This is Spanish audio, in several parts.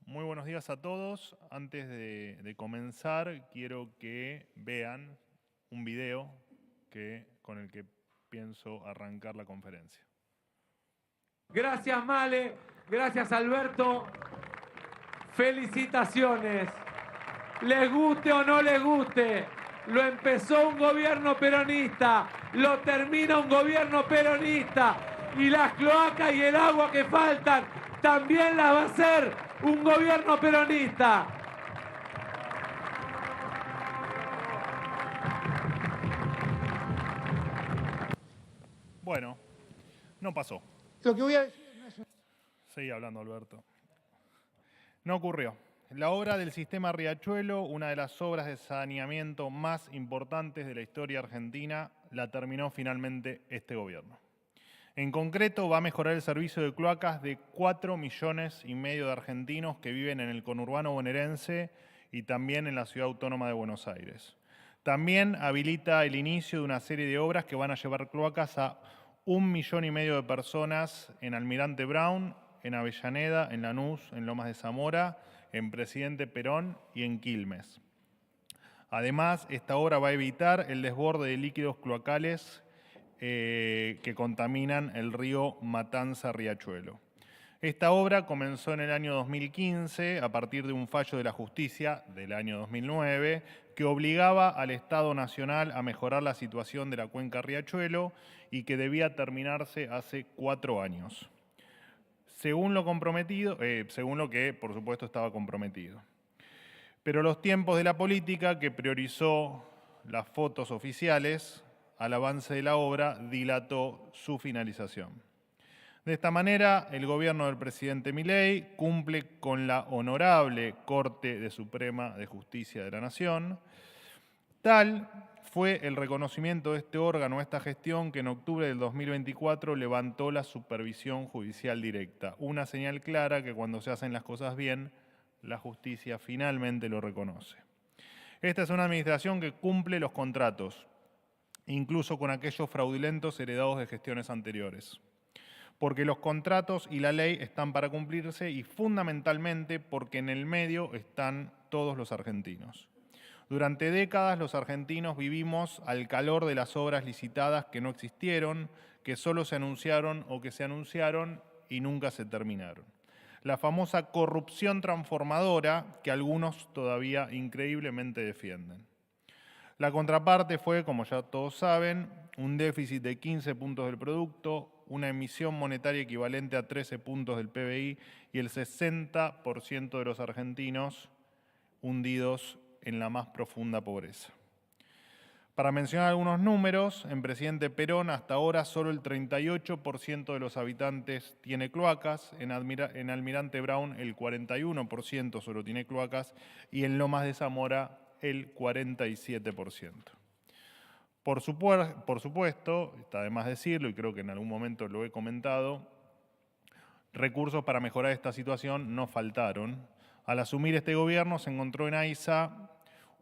Muy buenos días a todos. Antes de comenzar, quiero que vean un video con el que pienso arrancar la conferencia. Gracias, Male. Gracias, Alberto. Felicitaciones. Les guste o no les guste, lo empezó un gobierno peronista, lo termina un gobierno peronista y las cloacas y el agua que faltan también las va a hacer un gobierno peronista. Bueno, no pasó. Lo que voy a decir no es... Seguí hablando, Alberto. No ocurrió. La obra del sistema Riachuelo, una de las obras de saneamiento más importantes de la historia argentina, la terminó finalmente este gobierno. En concreto, va a mejorar el servicio de cloacas de 4,5 millones de argentinos que viven en el conurbano bonaerense y también en la Ciudad Autónoma de Buenos Aires. También habilita el inicio de una serie de obras que van a llevar cloacas a 1,5 millones de personas en Almirante Brown, en Avellaneda, en Lanús, en Lomas de Zamora, en Presidente Perón y en Quilmes. Además, esta obra va a evitar el desborde de líquidos cloacales que contaminan el río Matanza-Riachuelo. Esta obra comenzó en el año 2015 a partir de un fallo de la justicia del año 2009 que obligaba al Estado Nacional a mejorar la situación de la cuenca Riachuelo y que debía terminarse hace 4 años. Según lo que por supuesto estaba comprometido. Pero los tiempos de la política, que priorizó las fotos oficiales al avance de la obra, dilató su finalización. De esta manera, el gobierno del presidente Milei cumple con la honorable Corte Suprema de Justicia de la Nación. Tal fue el reconocimiento de este órgano, esta gestión, que en octubre del 2024 levantó la supervisión judicial directa. Una señal clara que cuando se hacen las cosas bien, la justicia finalmente lo reconoce. Esta es una administración que cumple los contratos, incluso con aquellos fraudulentos heredados de gestiones anteriores. Porque los contratos y la ley están para cumplirse y fundamentalmente porque en el medio están todos los argentinos. Durante décadas los argentinos vivimos al calor de las obras licitadas que no existieron, que solo se anunciaron o que se anunciaron y nunca se terminaron. La famosa corrupción transformadora que algunos todavía increíblemente defienden. La contraparte fue, como ya todos saben, un déficit de 15 puntos del producto, una emisión monetaria equivalente a 13 puntos del PBI y el 60% de los argentinos hundidos en la más profunda pobreza. Para mencionar algunos números, en Presidente Perón hasta ahora solo el 38% de los habitantes tiene cloacas, en Almirante Brown el 41% solo tiene cloacas y en Lomas de Zamora el 47%. Por supuesto, está de más decirlo y creo que en algún momento lo he comentado, recursos para mejorar esta situación no faltaron. Al asumir este gobierno se encontró en AISA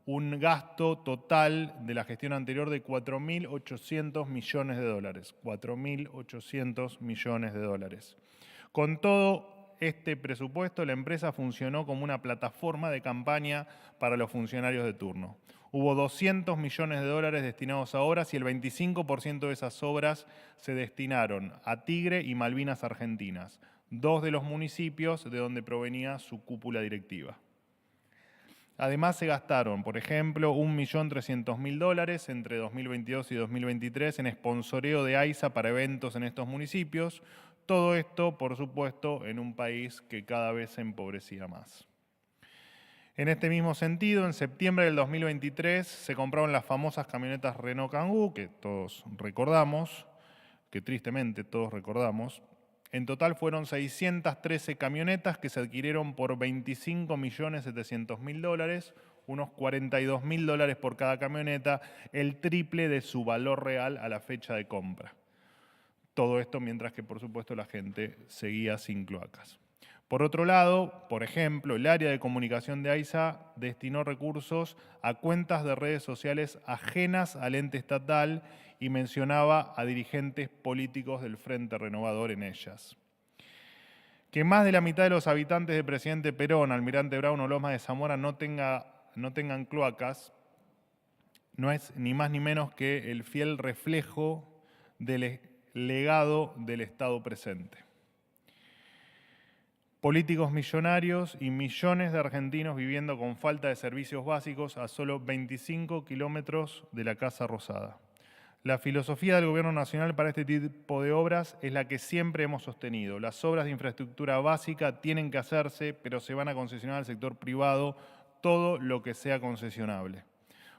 un gasto total de la gestión anterior de 4.800 millones de dólares. 4.800 millones de dólares. Con todo este presupuesto, la empresa funcionó como una plataforma de campaña para los funcionarios de turno. Hubo 200 millones de dólares destinados a obras y el 25% de esas obras se destinaron a Tigre y Malvinas Argentinas, 2 de los municipios de donde provenía su cúpula directiva. Además se gastaron, por ejemplo, 1.300.000 dólares entre 2022 y 2023 en sponsoreo de AISA para eventos en estos municipios. Todo esto, por supuesto, en un país que cada vez se empobrecía más. En este mismo sentido, en septiembre del 2023 se compraron las famosas camionetas Renault Kangoo, que todos recordamos, que tristemente todos recordamos. En total fueron 613 camionetas que se adquirieron por 25.700.000 dólares, unos 42.000 dólares por cada camioneta, el triple de su valor real a la fecha de compra. Todo esto mientras que, por supuesto, la gente seguía sin cloacas. Por otro lado, por ejemplo, el área de comunicación de AISA destinó recursos a cuentas de redes sociales ajenas al ente estatal y mencionaba a dirigentes políticos del Frente Renovador en ellas. Que más de la mitad de los habitantes de Presidente Perón, Almirante Brown o Lomas de Zamora no tengan cloacas, no es ni más ni menos que el fiel reflejo del legado del Estado presente. Políticos millonarios y millones de argentinos viviendo con falta de servicios básicos a solo 25 kilómetros de la Casa Rosada. La filosofía del Gobierno Nacional para este tipo de obras es la que siempre hemos sostenido. Las obras de infraestructura básica tienen que hacerse, pero se van a concesionar al sector privado todo lo que sea concesionable.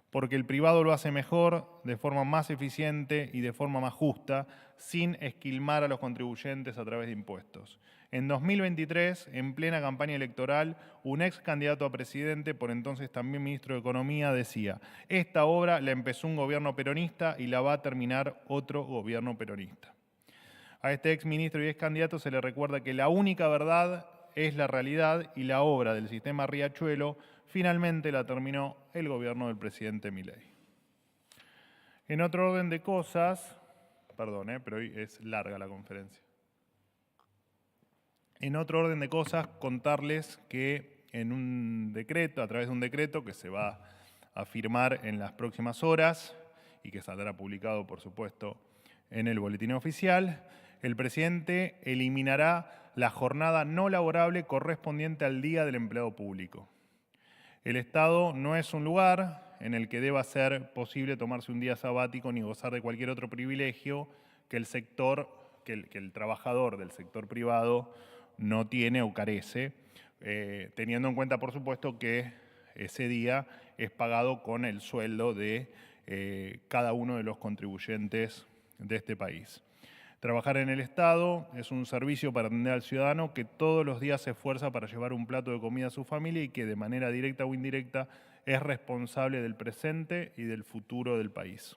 Porque el privado lo hace mejor, de forma más eficiente y de forma más justa, sin esquilmar a los contribuyentes a través de impuestos. En 2023, en plena campaña electoral, un ex candidato a presidente, por entonces también ministro de Economía, decía: esta obra la empezó un gobierno peronista y la va a terminar otro gobierno peronista. A este ex ministro y ex candidato se le recuerda que la única verdad es la realidad y la obra del sistema Riachuelo finalmente la terminó el gobierno del presidente Milei. En otro orden de cosas, perdón, pero hoy es larga la conferencia. En otro orden de cosas, contarles que en un decreto, a través de un decreto que se va a firmar en las próximas horas y que saldrá publicado, por supuesto, en el boletín oficial, el presidente eliminará la jornada no laborable correspondiente al Día del Empleado Público. El Estado no es un lugar en el que deba ser posible tomarse un día sabático ni gozar de cualquier otro privilegio que el trabajador del sector privado no tiene o carece, teniendo en cuenta, por supuesto, que ese día es pagado con el sueldo de cada uno de los contribuyentes de este país. Trabajar en el Estado es un servicio para atender al ciudadano que todos los días se esfuerza para llevar un plato de comida a su familia y que de manera directa o indirecta es responsable del presente y del futuro del país.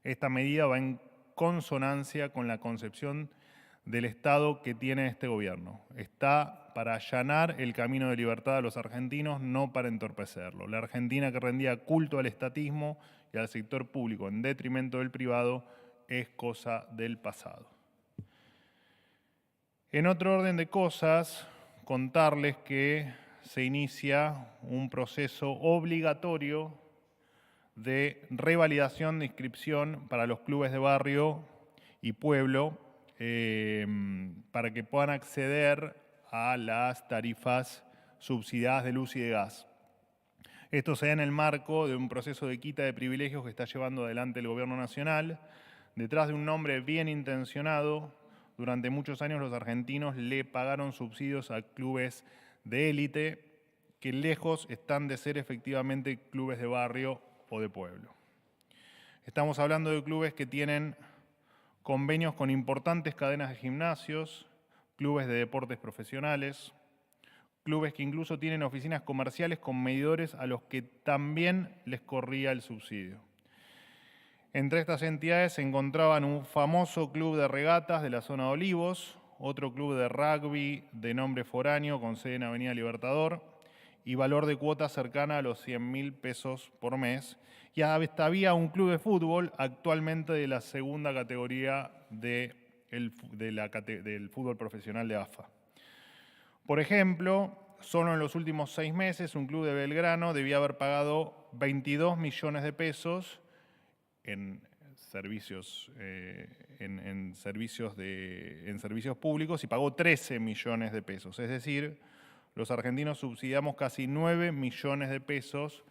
Esta medida va en consonancia con la concepción del Estado que tiene este gobierno. Está para allanar el camino de libertad a los argentinos, no para entorpecerlo. La Argentina que rendía culto al estatismo y al sector público en detrimento del privado es cosa del pasado. En otro orden de cosas, contarles que se inicia un proceso obligatorio de revalidación de inscripción para los clubes de barrio y pueblo para que puedan acceder a las tarifas subsidiadas de luz y de gas. Esto se da en el marco de un proceso de quita de privilegios que está llevando adelante el Gobierno Nacional. Detrás de un nombre bien intencionado, durante muchos años los argentinos le pagaron subsidios a clubes de élite que lejos están de ser efectivamente clubes de barrio o de pueblo. Estamos hablando de clubes que tienen convenios con importantes cadenas de gimnasios, clubes de deportes profesionales, clubes que incluso tienen oficinas comerciales con medidores a los que también les corría el subsidio. Entre estas entidades se encontraban un famoso club de regatas de la zona de Olivos, otro club de rugby de nombre foráneo con sede en Avenida Libertador y valor de cuota cercana a los 100.000 pesos por mes. Y hasta había un club de fútbol actualmente de la segunda categoría del fútbol profesional de AFA. Por ejemplo, solo en los últimos 6 meses un club de Belgrano debía haber pagado 22 millones de pesos en servicios públicos y pagó 13 millones de pesos. Es decir, los argentinos subsidiamos casi 9 millones de pesos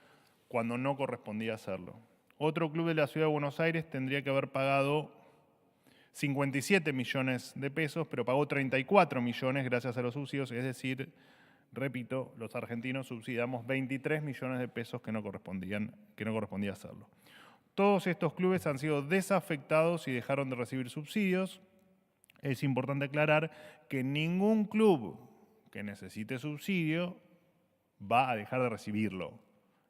cuando no correspondía hacerlo. Otro club de la Ciudad de Buenos Aires tendría que haber pagado 57 millones de pesos, pero pagó 34 millones gracias a los subsidios, es decir, repito, los argentinos subsidiamos 23 millones de pesos que no correspondía hacerlo. Todos estos clubes han sido desafectados y dejaron de recibir subsidios. Es importante aclarar que ningún club que necesite subsidio va a dejar de recibirlo.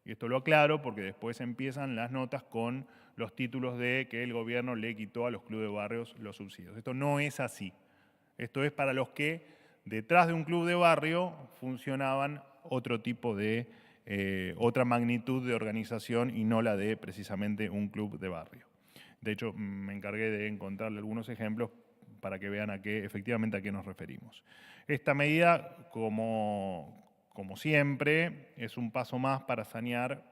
Y esto lo aclaro porque después empiezan las notas con los títulos de que el gobierno le quitó a los clubes de barrios los subsidios. Esto no es así. Esto es para los que detrás de un club de barrio funcionaban otro tipo de otra magnitud de organización y no la de precisamente un club de barrio. De hecho, me encargué de encontrarle algunos ejemplos para que vean efectivamente a qué nos referimos. Esta medida, como siempre, es un paso más para sanear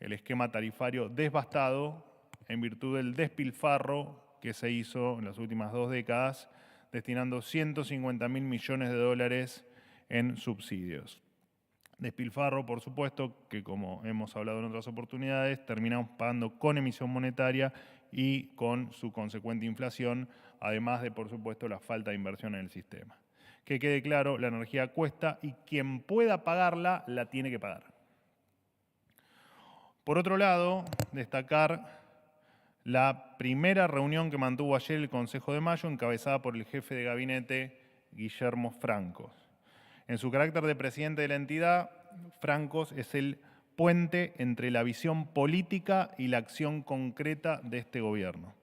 el esquema tarifario devastado en virtud del despilfarro que se hizo en las últimas 2 décadas, destinando 150.000 millones de dólares en subsidios. Despilfarro, por supuesto, que como hemos hablado en otras oportunidades, terminamos pagando con emisión monetaria y con su consecuente inflación, además de, por supuesto, la falta de inversión en el sistema. Que quede claro, la energía cuesta y quien pueda pagarla, la tiene que pagar. Por otro lado, destacar la primera reunión que mantuvo ayer el Consejo de Mayo, encabezada por el jefe de gabinete, Guillermo Francos. En su carácter de presidente de la entidad, Francos es el puente entre la visión política y la acción concreta de este gobierno.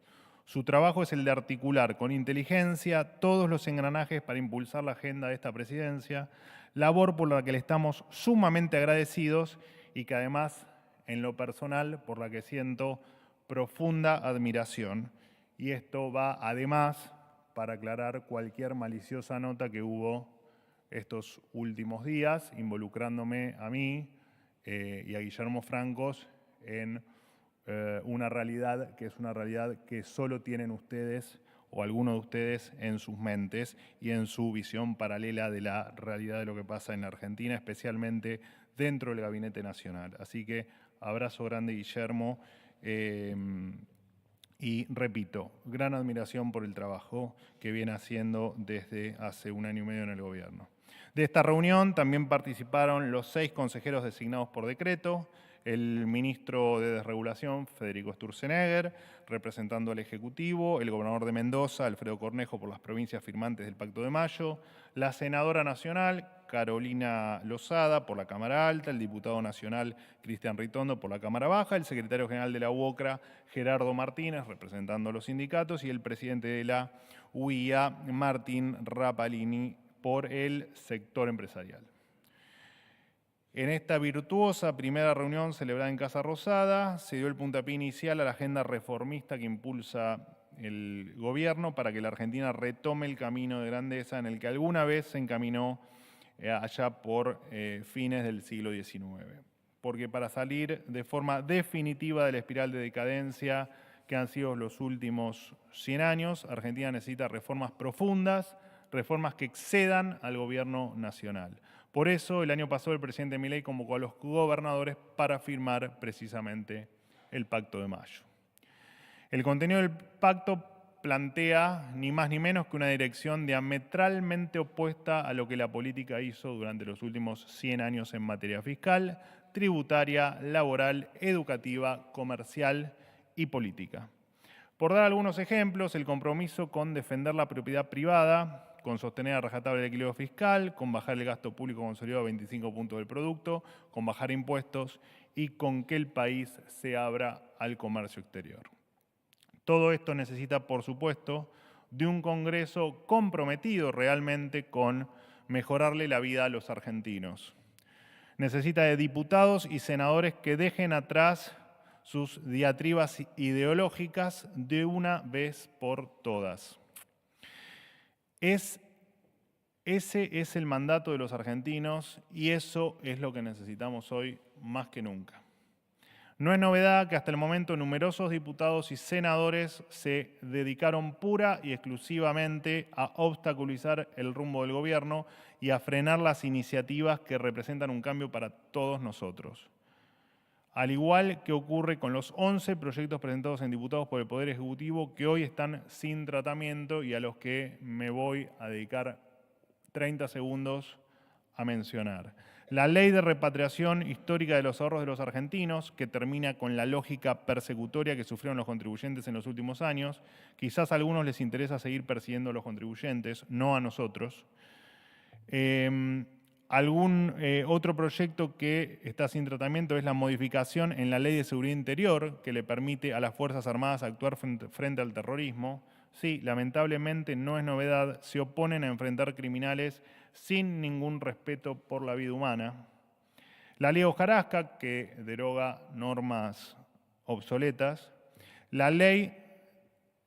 Su trabajo es el de articular con inteligencia todos los engranajes para impulsar la agenda de esta presidencia, labor por la que le estamos sumamente agradecidos y que además, en lo personal, por la que siento profunda admiración. Y esto va además para aclarar cualquier maliciosa nota que hubo estos últimos días, involucrándome a mí y a Guillermo Francos en una realidad que es una realidad que solo tienen ustedes o algunos de ustedes en sus mentes y en su visión paralela de la realidad de lo que pasa en la Argentina, especialmente dentro del Gabinete Nacional. Así que abrazo grande, Guillermo, y repito, gran admiración por el trabajo que viene haciendo desde hace 1 año y medio en el gobierno. De esta reunión también participaron los 6 consejeros designados por decreto, el ministro de Desregulación, Federico Sturzenegger, representando al Ejecutivo, el gobernador de Mendoza, Alfredo Cornejo, por las provincias firmantes del Pacto de Mayo, la senadora nacional, Carolina Lozada, por la Cámara Alta, el diputado nacional, Cristian Ritondo, por la Cámara Baja, el secretario general de la UOCRA, Gerardo Martínez, representando a los sindicatos, y el presidente de la UIA, Martín Rapalini, por el sector empresarial. En esta virtuosa primera reunión celebrada en Casa Rosada, se dio el puntapié inicial a la agenda reformista que impulsa el gobierno para que la Argentina retome el camino de grandeza en el que alguna vez se encaminó allá por fines del siglo XIX. Porque para salir de forma definitiva de la espiral de decadencia que han sido los últimos 100 años, Argentina necesita reformas profundas, reformas que excedan al gobierno nacional. Por eso, el año pasado el presidente Milei convocó a los gobernadores para firmar precisamente el Pacto de Mayo. El contenido del pacto plantea ni más ni menos que una dirección diametralmente opuesta a lo que la política hizo durante los últimos 100 años en materia fiscal, tributaria, laboral, educativa, comercial y política. Por dar algunos ejemplos, el compromiso con defender la propiedad privada, con sostener a rajatabla el equilibrio fiscal, con bajar el gasto público consolidado a 25 puntos del producto, con bajar impuestos y con que el país se abra al comercio exterior. Todo esto necesita, por supuesto, de un Congreso comprometido realmente con mejorarle la vida a los argentinos. Necesita de diputados y senadores que dejen atrás sus diatribas ideológicas de una vez por todas. Ese es el mandato de los argentinos y eso es lo que necesitamos hoy más que nunca. No es novedad que hasta el momento numerosos diputados y senadores se dedicaron pura y exclusivamente a obstaculizar el rumbo del gobierno y a frenar las iniciativas que representan un cambio para todos nosotros. Al igual que ocurre con los 11 proyectos presentados en diputados por el Poder Ejecutivo que hoy están sin tratamiento y a los que me voy a dedicar 30 segundos a mencionar. La ley de repatriación histórica de los ahorros de los argentinos, que termina con la lógica persecutoria que sufrieron los contribuyentes en los últimos años. Quizás a algunos les interesa seguir persiguiendo a los contribuyentes, no a nosotros. Otro proyecto que está sin tratamiento es la modificación en la Ley de Seguridad Interior, que le permite a las Fuerzas Armadas actuar frente al terrorismo. Sí, lamentablemente no es novedad, se oponen a enfrentar criminales sin ningún respeto por la vida humana. La ley Hojarasca, que deroga normas obsoletas. La ley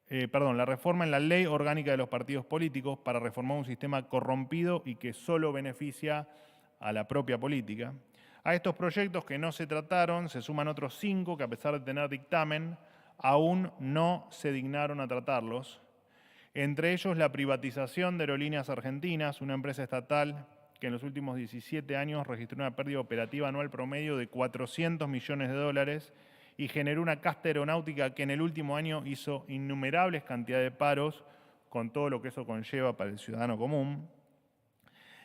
la reforma en la ley orgánica de los partidos políticos para reformar un sistema corrompido y que solo beneficia a la propia política. A estos proyectos que no se trataron se suman otros 5 que, a pesar de tener dictamen, aún no se dignaron a tratarlos. Entre ellos, la privatización de Aerolíneas Argentinas, una empresa estatal que en los últimos 17 años registró una pérdida operativa anual promedio de 400 millones de dólares y generó una casta aeronáutica que en el último año hizo innumerables cantidades de paros, con todo lo que eso conlleva para el ciudadano común.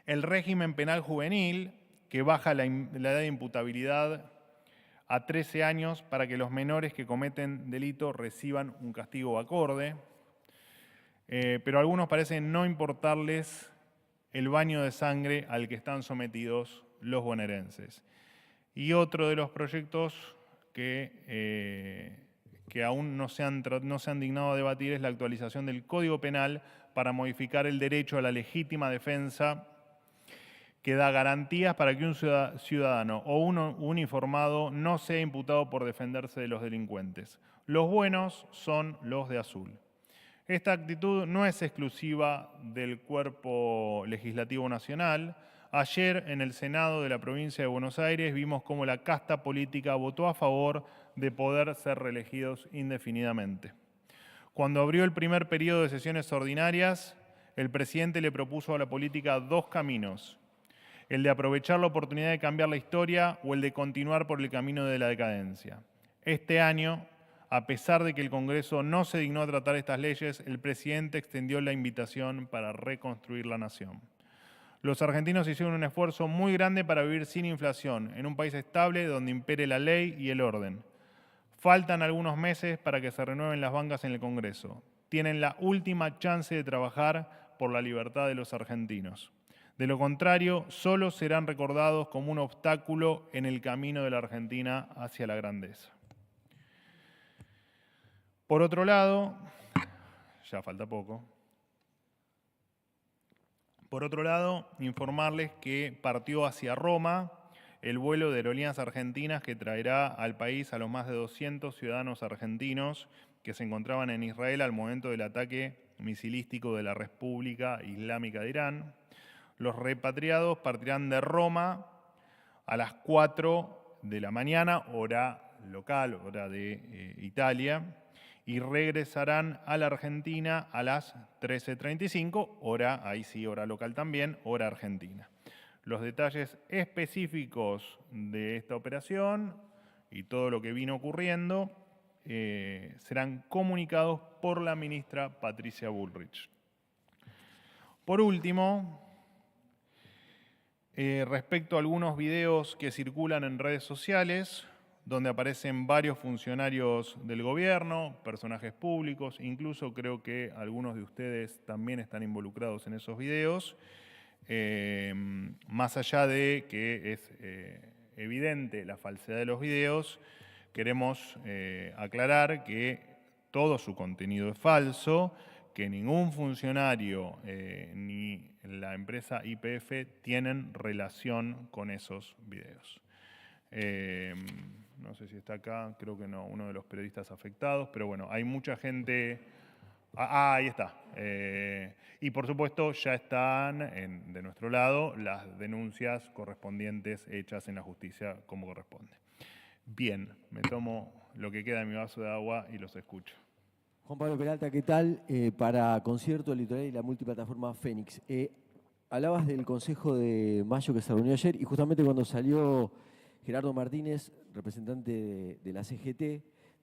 El régimen penal juvenil, que baja la edad de imputabilidad a 13 años para que los menores que cometen delito reciban un castigo acorde. Pero a algunos parece no importarles el baño de sangre al que están sometidos los bonaerenses. Y otro de los proyectos que aún no se han dignado a debatir es la actualización del Código Penal para modificar el derecho a la legítima defensa, que da garantías para que un ciudadano o un uniformado no sea imputado por defenderse de los delincuentes. Los buenos son los de azul. Esta actitud no es exclusiva del Cuerpo Legislativo Nacional. Ayer, en el Senado de la provincia de Buenos Aires, vimos cómo la casta política votó a favor de poder ser reelegidos indefinidamente. Cuando abrió el primer periodo de sesiones ordinarias, el presidente le propuso a la política 2 caminos: el de aprovechar la oportunidad de cambiar la historia o el de continuar por el camino de la decadencia. Este año, a pesar de que el Congreso no se dignó a tratar estas leyes, el presidente extendió la invitación para reconstruir la nación. Los argentinos hicieron un esfuerzo muy grande para vivir sin inflación, en un país estable donde impere la ley y el orden. Faltan algunos meses para que se renueven las bancas en el Congreso. Tienen la última chance de trabajar por la libertad de los argentinos. De lo contrario, solo serán recordados como un obstáculo en el camino de la Argentina hacia la grandeza. Por otro lado, ya falta poco. Por otro lado, informarles que partió hacia Roma el vuelo de Aerolíneas Argentinas que traerá al país a los más de 200 ciudadanos argentinos que se encontraban en Israel al momento del ataque misilístico de la República Islámica de Irán. Los repatriados partirán de Roma a las 4 de la mañana, hora local, hora de Italia, y regresarán a la Argentina a las 13:35, hora, ahí sí, hora local también, hora argentina. Los detalles específicos de esta operación y todo lo que vino ocurriendo serán comunicados por la ministra Patricia Bullrich. Por último, respecto a algunos videos que circulan en redes sociales, donde aparecen varios funcionarios del gobierno, personajes públicos, incluso creo que algunos de ustedes también están involucrados en esos videos. Más allá de que es evidente la falsedad de los videos, queremos aclarar que todo su contenido es falso, que ningún funcionario ni la empresa YPF tienen relación con esos videos. No sé si está acá, creo que no, uno de los periodistas afectados, pero bueno, hay mucha gente. Ahí está. Y por supuesto ya están de nuestro lado las denuncias correspondientes hechas en la justicia como corresponde. Bien, me tomo lo que queda de mi vaso de agua y los escucho. Juan Pablo Peralta, ¿qué tal? Para Concierto Litoral y la multiplataforma Fénix. Hablabas del Consejo de Mayo que se reunió ayer y justamente cuando salió Gerardo Martínez, representante de la CGT,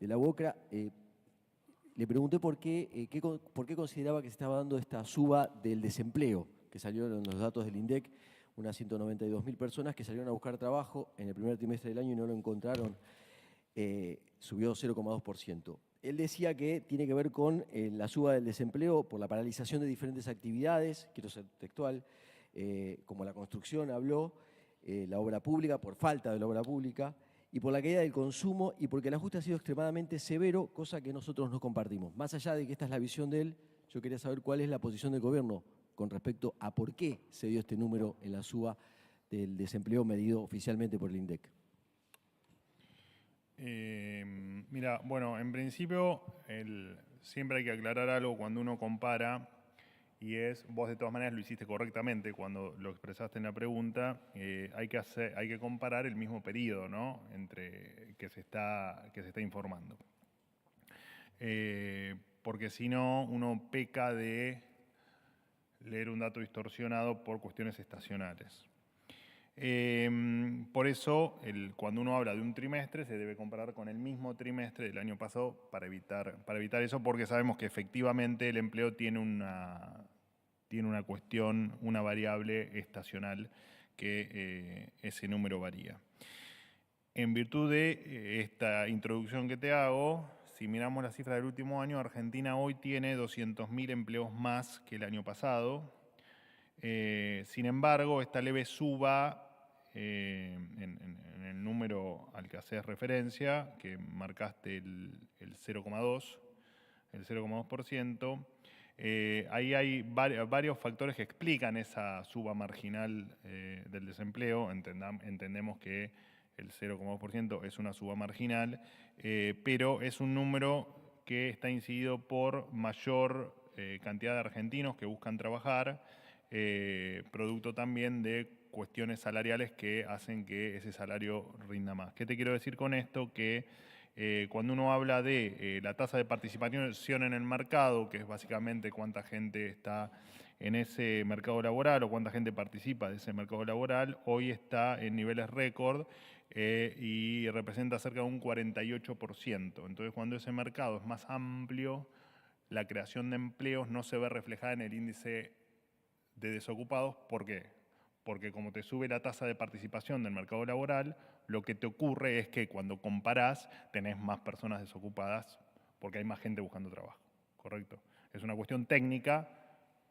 de la UOCRA, le pregunté por qué consideraba que se estaba dando esta suba del desempleo, que salieron en los datos del INDEC, unas 192.000 personas que salieron a buscar trabajo en el primer trimestre del año y no lo encontraron, subió 0,2%. Él decía que tiene que ver con la suba del desempleo por la paralización de diferentes actividades, quiero ser textual, como la construcción habló, la obra pública, por falta de la obra pública, y por la caída del consumo y porque el ajuste ha sido extremadamente severo, cosa que nosotros no compartimos. Más allá de que esta es la visión de él, yo quería saber cuál es la posición del gobierno con respecto a por qué se dio este número en la suba del desempleo medido oficialmente por el INDEC. Mira, bueno, en principio siempre hay que aclarar algo cuando uno compara, y es, vos de todas maneras lo hiciste correctamente cuando lo expresaste en la pregunta, hay que comparar el mismo periodo, ¿no? Entre que se está informando. Porque si no, uno peca de leer un dato distorsionado por cuestiones estacionales. Por eso, cuando uno habla de un trimestre, se debe comparar con el mismo trimestre del año pasado para evitar eso, porque sabemos que efectivamente el empleo tiene una cuestión, una variable estacional, que ese número varía. En virtud de esta introducción que te hago, si miramos la cifra del último año, Argentina hoy tiene 200.000 empleos más que el año pasado. Sin embargo, esta leve suba en el número al que haces referencia, que marcaste el 0,2%, ahí hay varios factores que explican esa suba marginal del desempleo. Entendemos que el 0,2% es una suba marginal, pero es un número que está incidido por mayor cantidad de argentinos que buscan trabajar, producto también de cuestiones salariales que hacen que ese salario rinda más. ¿Qué te quiero decir con esto? Que cuando uno habla de la tasa de participación en el mercado, que es básicamente cuánta gente está en ese mercado laboral o cuánta gente participa de ese mercado laboral, hoy está en niveles récord y representa cerca de un 48%. Entonces, cuando ese mercado es más amplio, la creación de empleos no se ve reflejada en el índice de desocupados. ¿Por qué? Porque como te sube la tasa de participación del mercado laboral, lo que te ocurre es que cuando comparás tenés más personas desocupadas porque hay más gente buscando trabajo, ¿correcto? Es una cuestión técnica,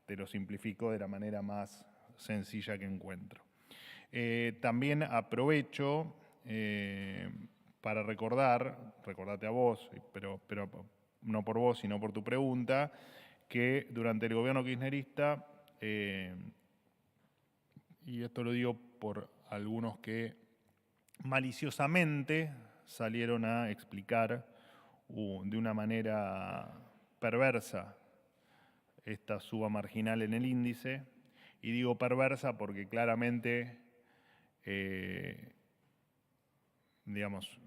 te lo simplifico de la manera más sencilla que encuentro. También aprovecho para recordarte a vos, pero no por vos, sino por tu pregunta, que durante el gobierno kirchnerista, y esto lo digo por algunos que maliciosamente salieron a explicar de una manera perversa esta suba marginal en el índice, y digo perversa porque claramente, digamos,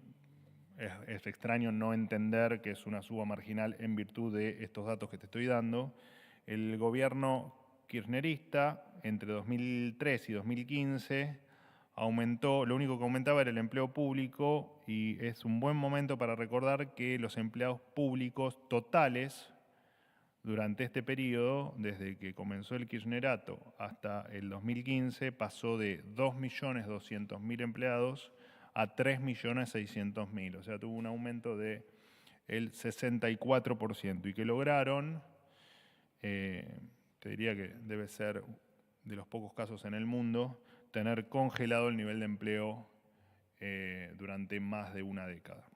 es extraño no entender que es una suba marginal en virtud de estos datos que te estoy dando. El gobierno kirchnerista, entre 2003 y 2015, aumentó, lo único que aumentaba era el empleo público, y es un buen momento para recordar que los empleados públicos totales durante este periodo, desde que comenzó el kirchnerato hasta el 2015, pasó de 2.200.000 empleados a 3.600.000, o sea, tuvo un aumento del 64%, y que lograron, te diría que debe ser de los pocos casos en el mundo, tener congelado el nivel de empleo durante más de una década.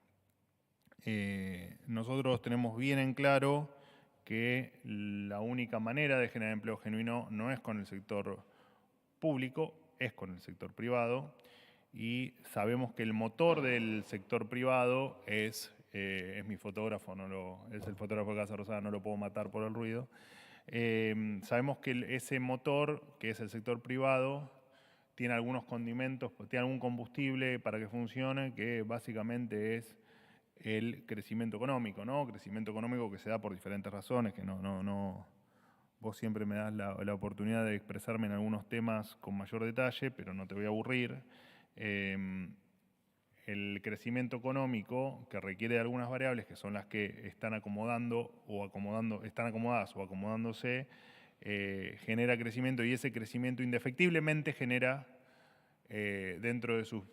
Nosotros tenemos bien en claro que la única manera de generar empleo genuino no es con el sector público, es con el sector privado, y sabemos que el motor del sector privado es mi fotógrafo, es el fotógrafo de Casa Rosada, no lo puedo matar por el ruido. Sabemos que ese motor, que es el sector privado, tiene algunos condimentos, tiene algún combustible para que funcione, que básicamente es el crecimiento económico, ¿no? Crecimiento económico que se da por diferentes razones, que vos siempre me das la oportunidad de expresarme en algunos temas con mayor detalle, pero no te voy a aburrir. El crecimiento económico, que requiere de algunas variables que son las que están están acomodadas o acomodándose, genera crecimiento, y ese crecimiento indefectiblemente genera, dentro de sus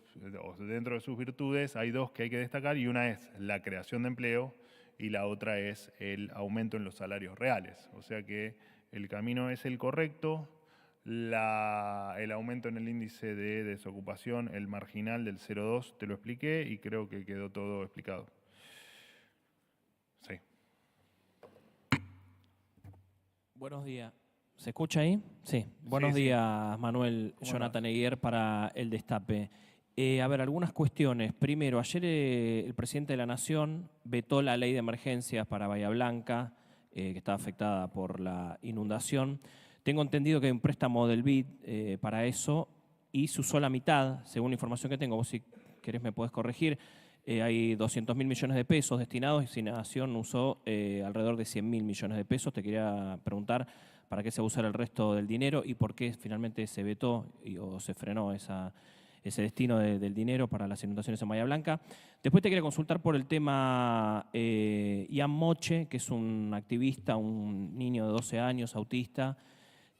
virtudes, hay dos que hay que destacar, y una es la creación de empleo y la otra es el aumento en los salarios reales. O sea que el camino es el correcto. El aumento en el índice de desocupación, el marginal del 0,2, te lo expliqué y creo que quedó todo explicado. Sí. Buenos días. ¿Se escucha ahí? Sí. Buenos días, Manuel. Jonathan Eguier para El Destape. A ver, algunas cuestiones. Primero, ayer el presidente de la Nación vetó la ley de emergencias para Bahía Blanca, que estaba afectada por la inundación. Tengo entendido que hay un préstamo del BID para eso y se usó la mitad, según la información que tengo. Vos, si querés, me podés corregir. Hay 200.000 millones de pesos destinados y la Nación usó alrededor de 100.000 millones de pesos. Te quería preguntar para qué se va a usar el resto del dinero y por qué finalmente se vetó o se frenó ese destino del dinero para las inundaciones en Bahía Blanca. Después te quería consultar por el tema Ian Moche, que es un activista, un niño de 12 años, autista,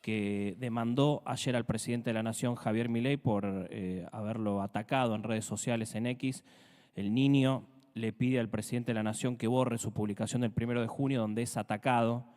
que demandó ayer al presidente de la Nación, Javier Milei, por haberlo atacado en redes sociales en X. El niño le pide al presidente de la Nación que borre su publicación del 1 de junio, donde es atacado.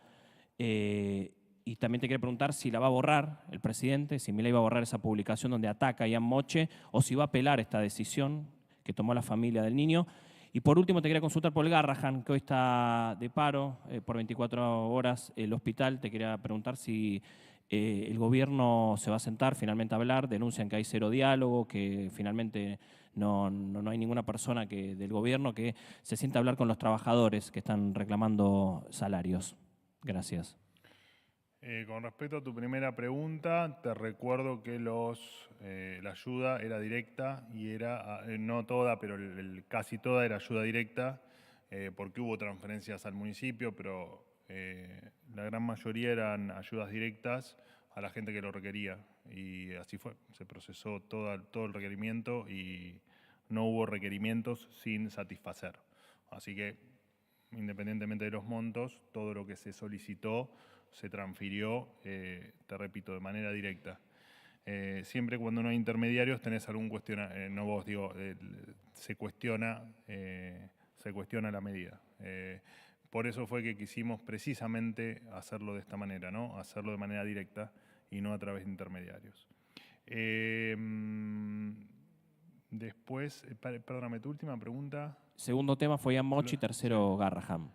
Y también te quería preguntar si la va a borrar el presidente, si Milei va a borrar esa publicación donde ataca a Ian Moche, o si va a apelar esta decisión que tomó la familia del niño. Y por último te quería consultar por el Garrahan, que hoy está de paro por 24 horas el hospital. Te quería preguntar si el gobierno se va a sentar finalmente a hablar. Denuncian que hay cero diálogo, que finalmente no hay ninguna persona del gobierno que se sienta a hablar con los trabajadores que están reclamando salarios. Gracias. Con respecto a tu primera pregunta, te recuerdo que la ayuda era directa y era, no toda, pero casi toda era ayuda directa, porque hubo transferencias al municipio, pero la gran mayoría eran ayudas directas a la gente que lo requería. Y así fue, se procesó todo el requerimiento y no hubo requerimientos sin satisfacer. Así que, independientemente de los montos, todo lo que se solicitó se transfirió, te repito, de manera directa. Siempre cuando no hay intermediarios tenés algún cuestionamiento, no vos, digo, se cuestiona la medida. Por eso fue que quisimos precisamente hacerlo de esta manera, ¿no? Hacerlo de manera directa y no a través de intermediarios. Después, perdóname, tu última pregunta. Segundo tema fue Ian Moche y tercero Garrahan.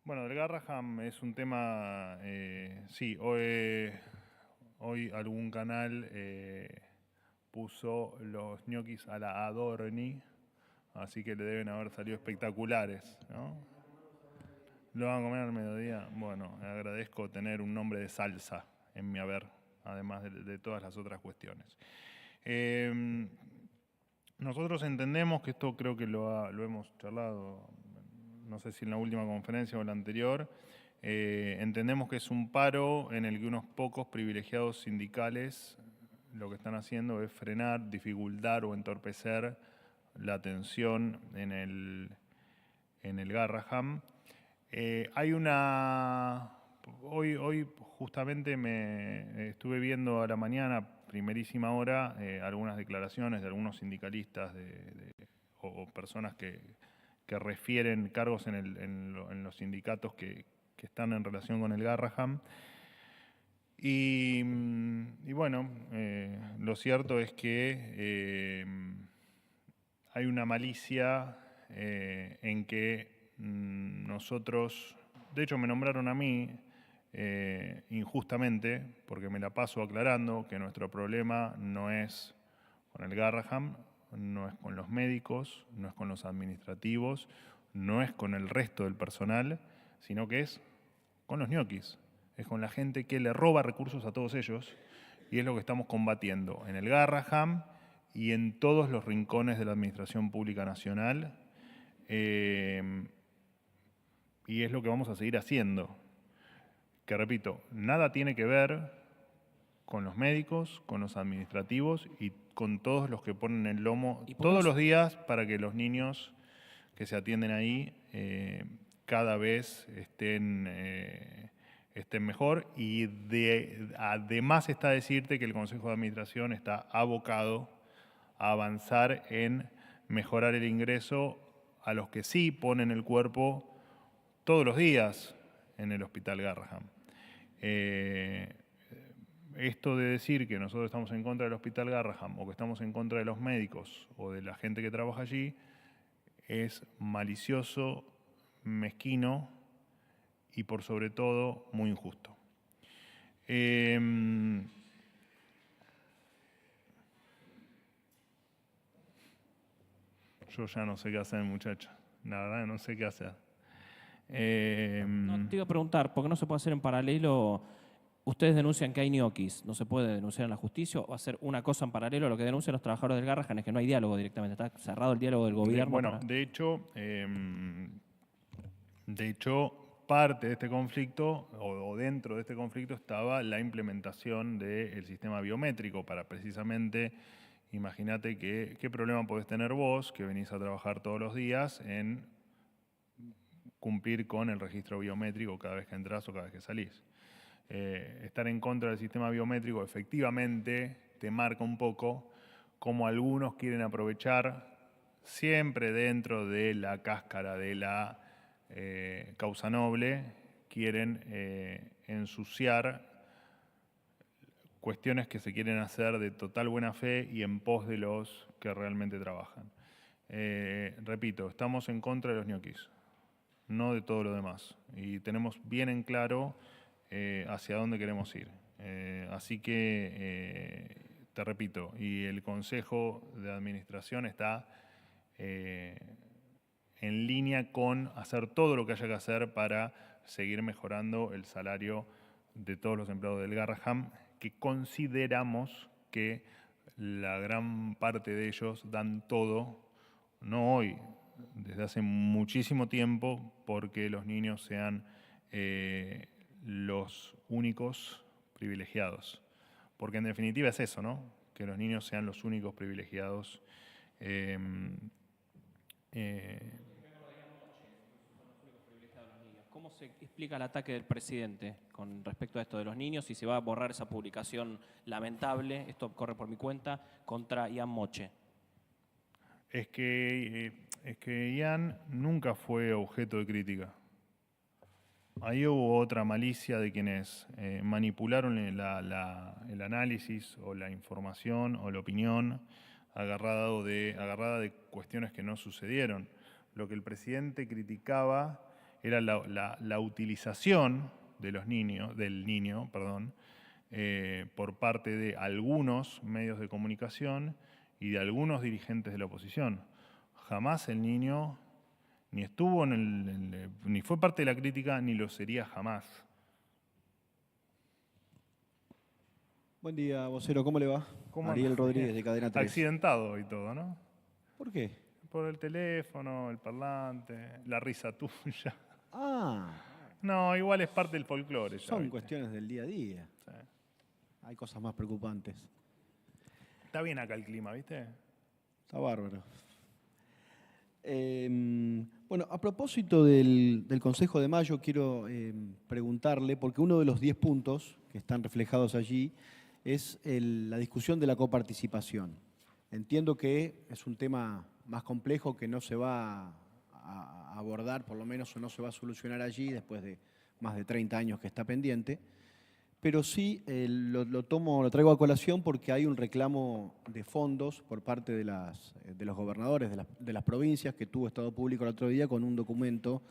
Bueno, del Garrahan es un tema, sí, hoy algún canal puso los ñoquis a la Adorni, así que le deben haber salido espectaculares, ¿no? ¿Lo van a comer al mediodía? Bueno, agradezco tener un nombre de salsa en mi haber, además de todas las otras cuestiones. Nosotros entendemos que esto, creo que lo hemos charlado, no sé si en la última conferencia o en la anterior, entendemos que es un paro en el que unos pocos privilegiados sindicales lo que están haciendo es frenar, dificultar o entorpecer la atención en el Garrahan. Hoy justamente me estuve viendo a la mañana, primerísima hora, algunas declaraciones de algunos sindicalistas o personas que refieren cargos en los sindicatos que están en relación con el Garrahan. Y bueno, lo cierto es que hay una malicia en que nosotros, de hecho me nombraron a mí injustamente, porque me la paso aclarando que nuestro problema no es con el Garrahan, no es con los médicos, no es con los administrativos, no es con el resto del personal, sino que es con los ñoquis, es con la gente que le roba recursos a todos ellos, y es lo que estamos combatiendo en el Garrahan y en todos los rincones de la Administración Pública Nacional, y es lo que vamos a seguir haciendo. Que repito, nada tiene que ver con los médicos, con los administrativos y con todos los que ponen el lomo todos los días para que los niños que se atienden ahí cada vez estén mejor. Y además está decirte que el Consejo de Administración está abocado a avanzar en mejorar el ingreso a los que sí ponen el cuerpo todos los días en el Hospital Garrahan. Esto de decir que nosotros estamos en contra del Hospital Garrahan o que estamos en contra de los médicos o de la gente que trabaja allí es malicioso, mezquino y por sobre todo muy injusto. Yo ya no sé qué hacer, muchacho. La verdad no sé qué hacer. No, te iba a preguntar, ¿por qué no se puede hacer en paralelo? Ustedes denuncian que hay ñoquis, ¿no se puede denunciar en la justicia o hacer una cosa en paralelo a lo que denuncian los trabajadores del Garrahan? Es que no hay diálogo directamente, está cerrado el diálogo del gobierno. Bueno, para... de hecho, parte de este conflicto, o dentro de este conflicto, estaba la implementación del sistema biométrico para precisamente, imagínate qué problema podés tener vos, que venís a trabajar todos los días, en cumplir con el registro biométrico cada vez que entras o cada vez que salís. Estar en contra del sistema biométrico efectivamente te marca un poco cómo algunos quieren aprovechar, siempre dentro de la cáscara de la causa noble, quieren ensuciar cuestiones que se quieren hacer de total buena fe y en pos de los que realmente trabajan. Repito, estamos en contra de los ñoquis, no de todo lo demás. Y tenemos bien en claro hacia dónde queremos ir. Así que, te repito, y el Consejo de Administración está en línea con hacer todo lo que haya que hacer para seguir mejorando el salario de todos los empleados del Garrahan, que consideramos que la gran parte de ellos dan todo, no hoy, desde hace muchísimo tiempo, porque los niños sean los únicos privilegiados. Porque en definitiva es eso, ¿no? Que los niños sean los únicos privilegiados. ¿Cómo se explica el ataque del presidente con respecto a esto de los niños y se va a borrar esa publicación lamentable, esto corre por mi cuenta, contra Ian Moche? Es que Ian nunca fue objeto de crítica. Ahí hubo otra malicia de quienes manipularon el análisis o la información o la opinión agarrada de cuestiones que no sucedieron. Lo que el presidente criticaba era la utilización de del niño, por parte de algunos medios de comunicación y de algunos dirigentes de la oposición. Jamás el niño ni estuvo ni fue parte de la crítica, ni lo sería jamás. Buen día, vocero, ¿cómo le va? ¿Cómo Ariel anda? Rodríguez, de Cadena 3. Accidentado y todo, ¿no? ¿Por qué? Por el teléfono, el parlante, la risa tuya. Ah, No, igual es parte del folclore. ya, son ¿viste? cuestiones del día a día. Sí. Hay cosas más preocupantes. Está bien acá el clima, ¿viste? Está bárbaro. Bueno, a propósito del Consejo de Mayo, quiero preguntarle, porque uno de los 10 puntos que están reflejados allí es la discusión de la coparticipación. Entiendo que es un tema más complejo que no se va a abordar, por lo menos, o no se va a solucionar allí después de más de 30 años que está pendiente, pero sí lo traigo a colación porque hay un reclamo de fondos por parte de los gobernadores de las provincias que tuvo Estado Público el otro día con un documento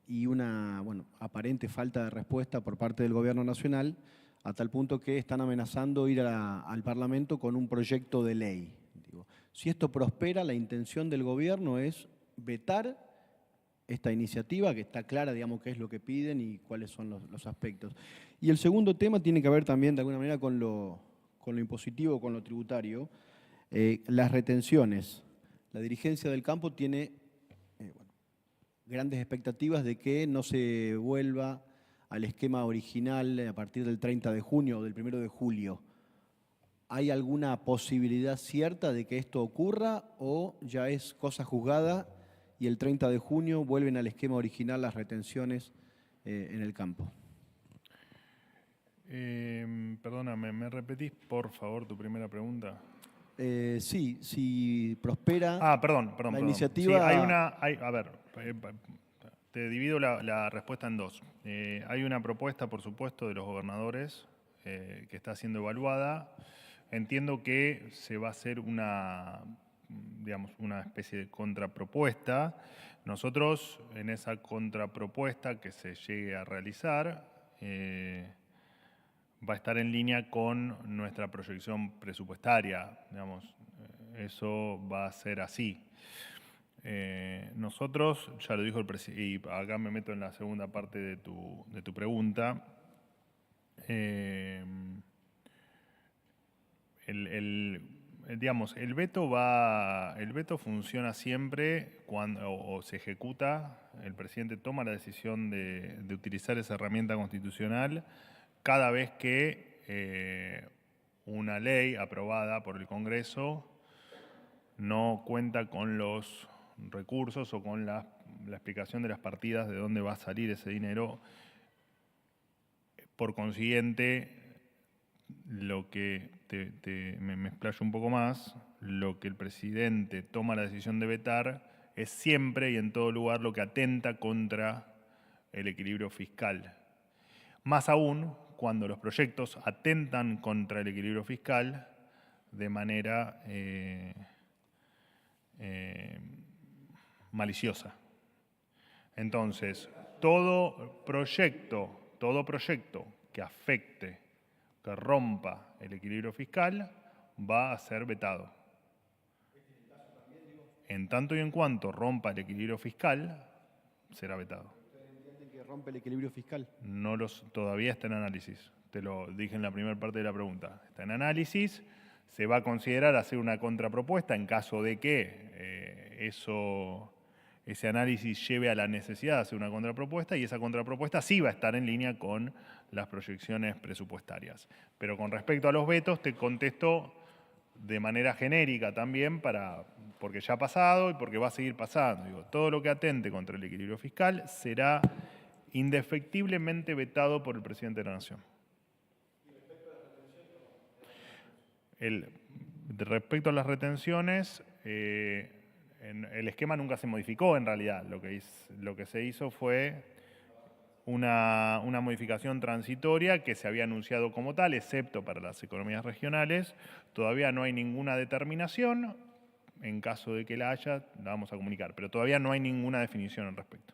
y una aparente falta de respuesta por parte del Gobierno Nacional, a tal punto que están amenazando ir al Parlamento con un proyecto de ley. Si esto prospera, la intención del Gobierno es vetar esta iniciativa, que está clara, digamos, qué es lo que piden y cuáles son los aspectos. Y el segundo tema tiene que ver también, de alguna manera, con lo impositivo, con lo tributario. Las retenciones. La dirigencia del campo tiene grandes expectativas de que no se vuelva al esquema original a partir del 30 de junio o del 1 de julio. ¿Hay alguna posibilidad cierta de que esto ocurra o ya es cosa juzgada y el 30 de junio vuelven al esquema original las retenciones en el campo? Perdóname, ¿me repetís por favor tu primera pregunta? Sí, si prospera Perdón. iniciativa. Sí, a ver, te divido la respuesta en dos. Hay una propuesta, por supuesto, de los gobernadores que está siendo evaluada. Entiendo que se va a hacer una especie de contrapropuesta. Nosotros, en esa contrapropuesta que se llegue a realizar, va a estar en línea con nuestra proyección presupuestaria. eso va a ser así. Nosotros, ya lo dijo el presidente, y acá me meto en la segunda parte de tu pregunta, digamos, el veto funciona siempre cuando o se ejecuta, el presidente toma la decisión de utilizar esa herramienta constitucional cada vez que una ley aprobada por el Congreso no cuenta con los recursos o con la explicación de las partidas de dónde va a salir ese dinero. Por consiguiente, lo que me explayo un poco más, lo que el presidente toma la decisión de vetar es siempre y en todo lugar lo que atenta contra el equilibrio fiscal. Más aún cuando los proyectos atentan contra el equilibrio fiscal de manera maliciosa. Entonces, todo proyecto que afecte, que rompa el equilibrio fiscal, va a ser vetado. En tanto y en cuanto rompa el equilibrio fiscal, será vetado. ¿Ustedes entienden que rompe el equilibrio fiscal? Todavía está en análisis. Te lo dije en la primera parte de la pregunta. Está en análisis. Se va a considerar hacer una contrapropuesta en caso de que ese análisis lleve a la necesidad de hacer una contrapropuesta, y esa contrapropuesta sí va a estar en línea con las proyecciones presupuestarias. Pero con respecto a los vetos, te contesto de manera genérica también, porque ya ha pasado y porque va a seguir pasando. Digo, todo lo que atente contra el equilibrio fiscal será indefectiblemente vetado por el presidente de la Nación. Respecto a las retenciones, el esquema nunca se modificó en realidad. Lo que se hizo fue una modificación transitoria que se había anunciado como tal, excepto para las economías regionales. Todavía no hay ninguna determinación. En caso de que la haya, la vamos a comunicar. Pero todavía no hay ninguna definición al respecto.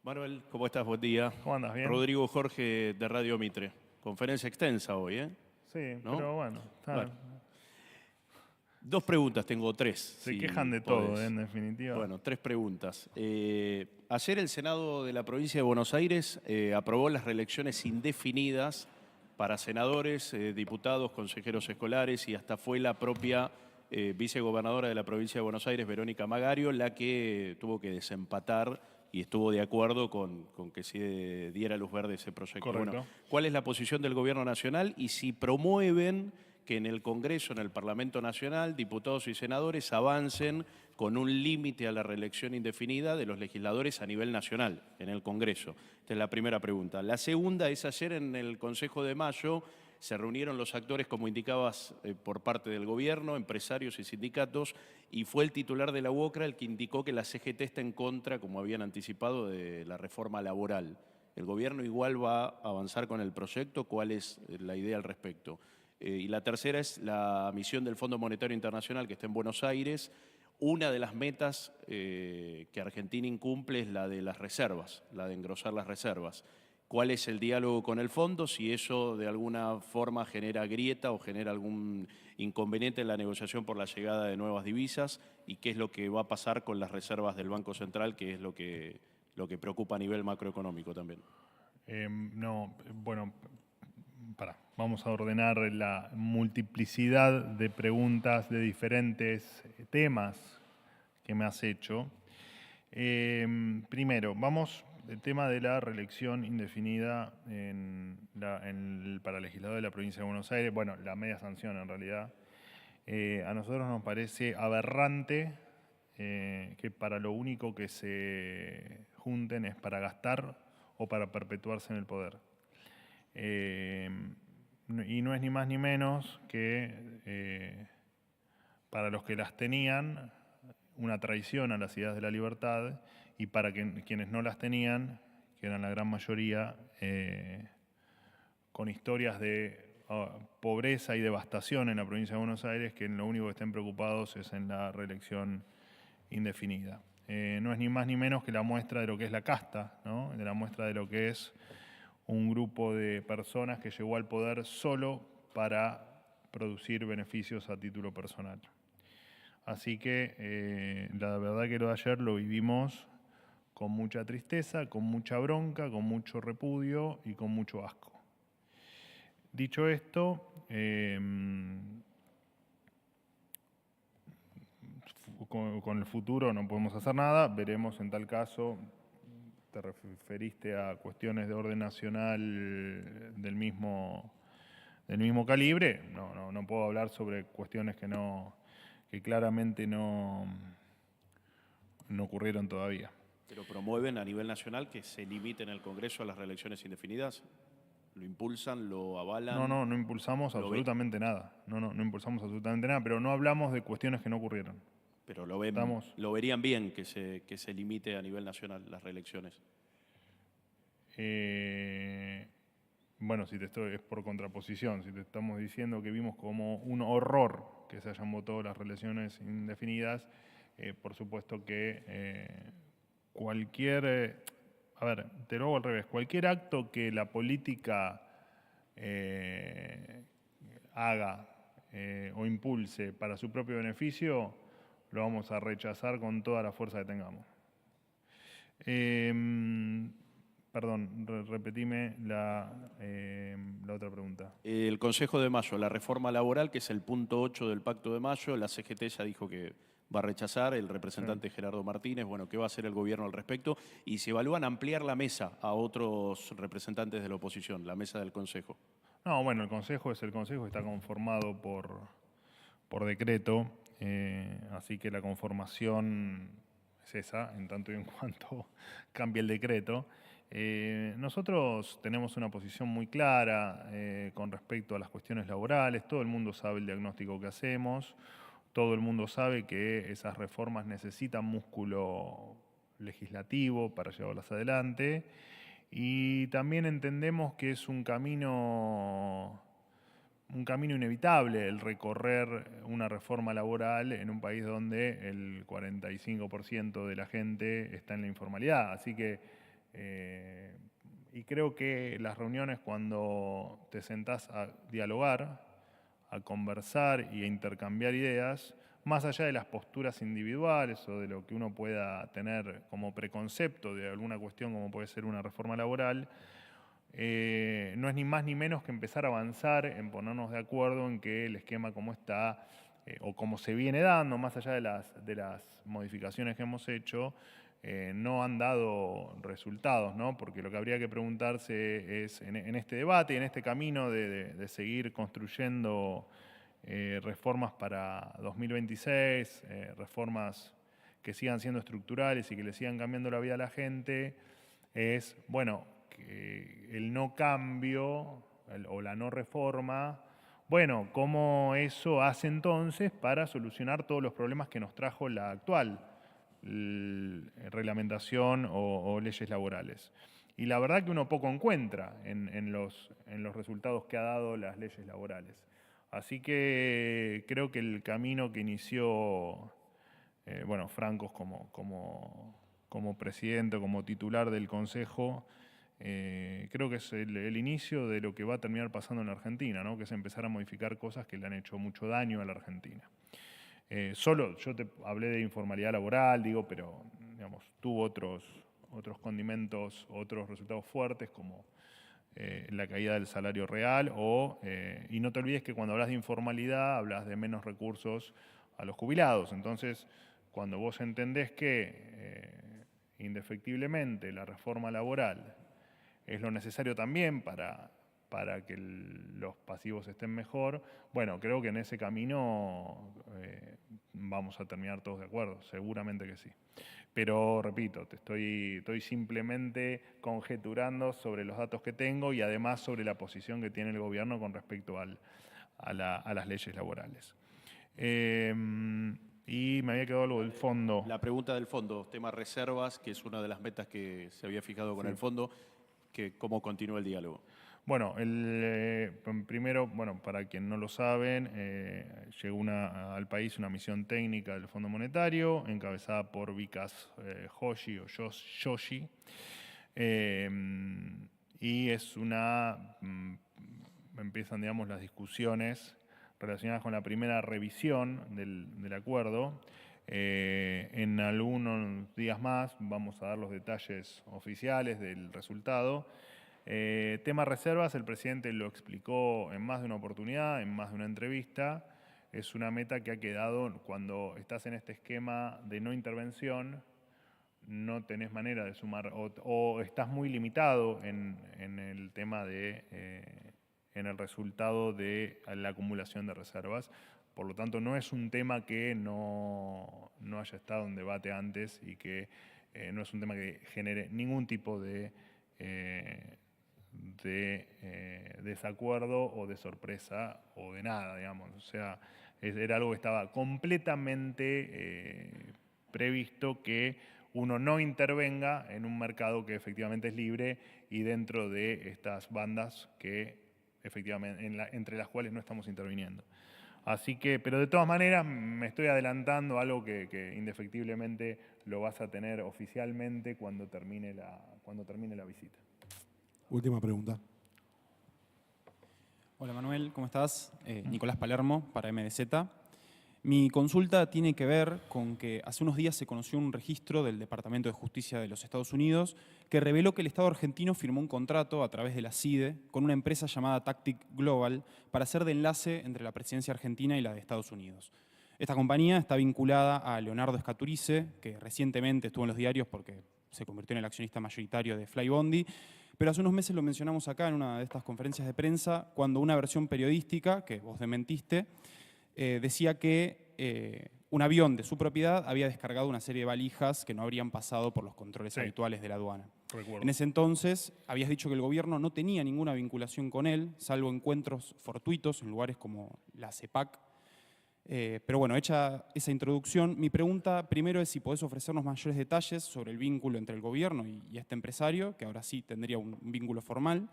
Manuel, ¿cómo estás? Buen día. ¿Cómo andas? ¿Bien? Rodrigo Jorge, de Radio Mitre. Conferencia extensa hoy, ¿eh? Sí, ¿no? pero bueno. Bueno. Dos preguntas, tengo tres. Se quejan de todo, en definitiva. Bueno, tres preguntas. Ayer el Senado de la provincia de Buenos Aires aprobó las reelecciones indefinidas para senadores, diputados, consejeros escolares, y hasta fue la propia vicegobernadora de la provincia de Buenos Aires, Verónica Magario, la que tuvo que desempatar y estuvo de acuerdo con que se diera luz verde ese proyecto. Correcto. Bueno, ¿cuál es la posición del Gobierno Nacional y si promueven que en el Congreso, en el Parlamento Nacional, diputados y senadores avancen con un límite a la reelección indefinida de los legisladores a nivel nacional, en el Congreso? Esta es la primera pregunta. La segunda es, ayer en el Consejo de Mayo se reunieron los actores, como indicabas, por parte del Gobierno, empresarios y sindicatos, y fue el titular de la UOCRA el que indicó que la CGT está en contra, como habían anticipado, de la reforma laboral. ¿El Gobierno igual va a avanzar con el proyecto? ¿Cuál es la idea al respecto? Y la tercera es la misión del Fondo Monetario Internacional que está en Buenos Aires. Una de las metas que Argentina incumple es la de las reservas, la de engrosar las reservas. ¿Cuál es el diálogo con el fondo? Si eso de alguna forma genera grieta o genera algún inconveniente en la negociación por la llegada de nuevas divisas, y qué es lo que va a pasar con las reservas del Banco Central, que es lo que preocupa a nivel macroeconómico también. Vamos a ordenar la multiplicidad de preguntas de diferentes temas que me has hecho. Primero, el tema de la reelección indefinida para legislador de la provincia de Buenos Aires, bueno, la media sanción en realidad. A nosotros nos parece aberrante que para lo único que se junten es para gastar o para perpetuarse en el poder. Y no es ni más ni menos que para los que las tenían, una traición a las ideas de la libertad, y para quienes no las tenían, que eran la gran mayoría, con historias de pobreza y devastación en la provincia de Buenos Aires, que en lo único que estén preocupados es en la reelección indefinida. No es ni más ni menos que la muestra de lo que es la casta, ¿no? De la muestra de lo que es un grupo de personas que llegó al poder solo para producir beneficios a título personal. Así que la verdad que lo de ayer lo vivimos con mucha tristeza, con mucha bronca, con mucho repudio y con mucho asco. Dicho esto, con el futuro no podemos hacer nada, veremos en tal caso. Te referiste a cuestiones de orden nacional del mismo calibre. No puedo hablar sobre cuestiones que claramente no ocurrieron todavía. ¿Pero promueven a nivel nacional que se limiten el Congreso a las reelecciones indefinidas? ¿Lo impulsan, lo avalan? No impulsamos absolutamente nada. No impulsamos absolutamente nada, pero no hablamos de cuestiones que no ocurrieron. Pero lo verían bien que se limite a nivel nacional las reelecciones. Bueno, es por contraposición. Si te estamos diciendo que vimos como un horror que se hayan votado las reelecciones indefinidas, por supuesto que a ver, te lo hago al revés. Cualquier acto que la política haga o impulse para su propio beneficio, lo vamos a rechazar con toda la fuerza que tengamos. Perdón, repetime la otra pregunta. El Consejo de Mayo, la reforma laboral, que es el punto 8 del Pacto de Mayo, la CGT ya dijo que va a rechazar, el representante Gerardo Martínez, bueno, ¿qué va a hacer el gobierno al respecto? Y se evalúan ampliar la mesa a otros representantes de la oposición, la mesa del Consejo. No, bueno, el Consejo es el Consejo, está conformado por decreto, así que la conformación es esa, en tanto y en cuanto cambie el decreto. Nosotros tenemos una posición muy clara con respecto a las cuestiones laborales, todo el mundo sabe el diagnóstico que hacemos, todo el mundo sabe que esas reformas necesitan músculo legislativo para llevarlas adelante y también entendemos que es un camino inevitable el recorrer una reforma laboral en un país donde el 45% de la gente está en la informalidad. Así que, y creo que las reuniones cuando te sentás a dialogar, a conversar y a intercambiar ideas, más allá de las posturas individuales o de lo que uno pueda tener como preconcepto de alguna cuestión como puede ser una reforma laboral, no es ni más ni menos que empezar a avanzar en ponernos de acuerdo en que el esquema como está o como se viene dando, más allá de las modificaciones que hemos hecho, no han dado resultados, ¿no? Porque lo que habría que preguntarse es, en este debate y en este camino de seguir construyendo reformas para 2026, reformas que sigan siendo estructurales y que le sigan cambiando la vida a la gente, es, bueno, que el no cambio o la no reforma, bueno, ¿cómo eso hace entonces para solucionar todos los problemas que nos trajo la actual reglamentación o leyes laborales? Y la verdad que uno poco encuentra en los resultados que ha dado las leyes laborales. Así que creo que el camino que inició Francos como presidente, como titular del Consejo, creo que es el inicio de lo que va a terminar pasando en la Argentina, ¿no? Que es empezar a modificar cosas que le han hecho mucho daño a la Argentina. Solo yo te hablé de informalidad laboral, pero digamos, tuvo otros condimentos, otros resultados fuertes como la caída del salario real y no te olvides que cuando hablas de informalidad hablas de menos recursos a los jubilados. Entonces, cuando vos entendés que indefectiblemente la reforma laboral es lo necesario también para que los pasivos estén mejor, bueno, creo que en ese camino vamos a terminar todos de acuerdo, seguramente que sí. Pero, repito, estoy simplemente conjeturando sobre los datos que tengo y además sobre la posición que tiene el gobierno con respecto a las leyes laborales. Y me había quedado algo del fondo. La pregunta del fondo, tema reservas, que es una de las metas que se había fijado con el fondo, ¿cómo continúa el diálogo? Bueno, primero, para quien no lo saben, llegó al país una misión técnica del Fondo Monetario, encabezada por Vikas Joshi o Joshi, y empiezan, digamos, las discusiones relacionadas con la primera revisión del acuerdo. En algunos días más vamos a dar los detalles oficiales del resultado. Tema reservas, el presidente lo explicó en más de una oportunidad, en más de una entrevista. Es una meta que ha quedado cuando estás en este esquema de no intervención, no tenés manera de sumar o estás muy limitado en el tema en el resultado de la acumulación de reservas. Por lo tanto, no es un tema que no haya estado en debate antes y que no es un tema que genere ningún tipo de desacuerdo o de sorpresa o de nada, digamos. O sea, era algo que estaba completamente previsto que uno no intervenga en un mercado que efectivamente es libre y dentro de estas bandas que efectivamente entre las cuales no estamos interviniendo. Así que, pero de todas maneras me estoy adelantando a algo que indefectiblemente lo vas a tener oficialmente cuando termine la visita. Última pregunta. Hola Manuel, ¿cómo estás? Nicolás Palermo, para MDZ. Mi consulta tiene que ver con que hace unos días se conoció un registro del Departamento de Justicia de los Estados Unidos que reveló que el Estado argentino firmó un contrato a través de la CIDE con una empresa llamada Tactic Global para hacer de enlace entre la presidencia argentina y la de Estados Unidos. Esta compañía está vinculada a Leonardo Scaturice, que recientemente estuvo en los diarios porque se convirtió en el accionista mayoritario de Flybondi, pero hace unos meses lo mencionamos acá en una de estas conferencias de prensa cuando una versión periodística, que vos desmentiste, decía que un avión de su propiedad había descargado una serie de valijas que no habrían pasado por los controles habituales de la aduana. Recuerdo. En ese entonces habías dicho que el gobierno no tenía ninguna vinculación con él, salvo encuentros fortuitos en lugares como la CEPAC. Pero bueno, hecha esa introducción, mi pregunta primero es si podés ofrecernos mayores detalles sobre el vínculo entre el gobierno y este empresario, que ahora sí tendría un vínculo formal.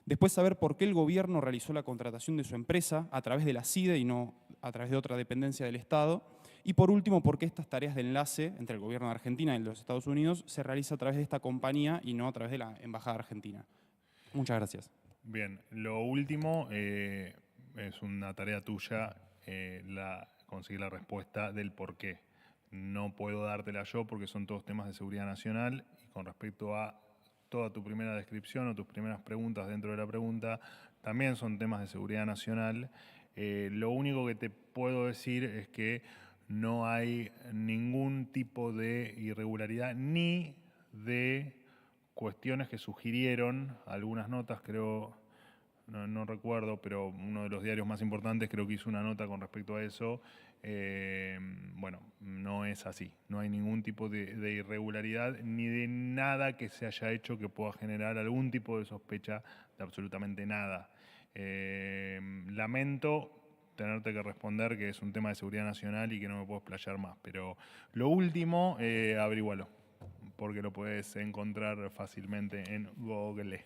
Después saber por qué el gobierno realizó la contratación de su empresa a través de la CIDE y no a través de otra dependencia del Estado. Y por último, por qué estas tareas de enlace entre el gobierno de Argentina y el de los Estados Unidos se realiza a través de esta compañía y no a través de la Embajada Argentina. Muchas gracias. Bien, lo último es una tarea tuya conseguir la respuesta del por qué. No puedo dártela yo porque son todos temas de seguridad nacional y con respecto a toda tu primera descripción o tus primeras preguntas dentro de la pregunta también son temas de seguridad nacional. Lo único que te puedo decir es que no hay ningún tipo de irregularidad ni de cuestiones que sugirieron algunas notas, creo, no recuerdo, pero uno de los diarios más importantes creo que hizo una nota con respecto a eso. Bueno, no es así. No hay ningún tipo de irregularidad ni de nada que se haya hecho que pueda generar algún tipo de sospecha de absolutamente nada. Lamento tenerte que responder que es un tema de seguridad nacional y que no me puedo explayar más, pero lo último, averígualo, porque lo puedes encontrar fácilmente en Google.